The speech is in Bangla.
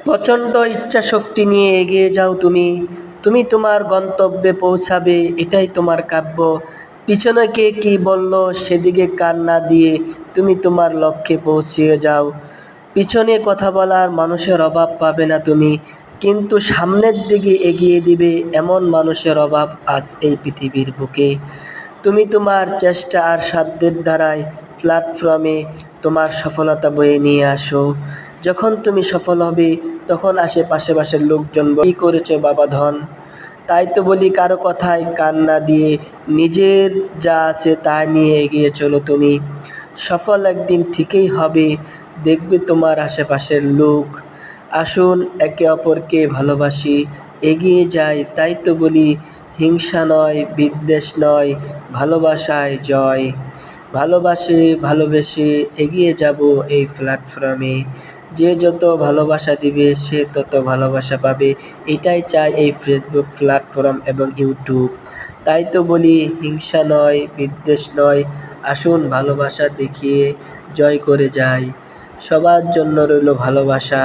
প্রচণ্ড ইচ্ছাশক্তি নিয়ে এগিয়ে যাও তুমি। তুমি তোমার গন্তব্যে পৌঁছাবে, এটাই তোমার কাব্য। পিছনে কে কি বলল সেদিকে কান না দিয়ে তুমি তোমার লক্ষ্যে পৌঁছে যাও। পিছনে কথা বলার মানুষের অভাব পাবে না তুমি, কিন্তু সামনের দিকে এগিয়ে দিবে এমন মানুষের অভাব আজ এই পৃথিবীর বুকে। তুমি তোমার চেষ্টা আর সাধ্যের দ্বারাই প্ল্যাটফর্মে তোমার সফলতা বয়ে নিয়ে আসো। যখন তুমি সফল হবে তখন আশেপাশের লোকজন কি করেছো বাবা ধন। তাই তো বলি, কারো কথায় কান না দিয়ে নিজের যা আছে তা নিয়ে এগিয়ে চলো তুমি। সফল একদিন ঠিকই হবে, দেখবে তোমার আশেপাশের লোক। আসুন একে অপরকে ভালোবাসি, এগিয়ে যাই। তাই তো বলি, হিংসা নয়, বিদ্বেষ নয়, ভালোবাসায় জয়। ভালোবেসে এগিয়ে যাব এই প্ল্যাটফর্মে। যে যত ভালোবাসা দিবে সে তত ভালোবাসা পাবে, এটাই চাই এই ফেসবুক প্ল্যাটফর্ম এবং ইউটিউব। তাই তো বলি, হিংসা নয়, বিদ্বেষ নয়, আসুন ভালোবাসা দেখিয়ে জয় করে যাই। সবার জন্য রইল ভালোবাসা।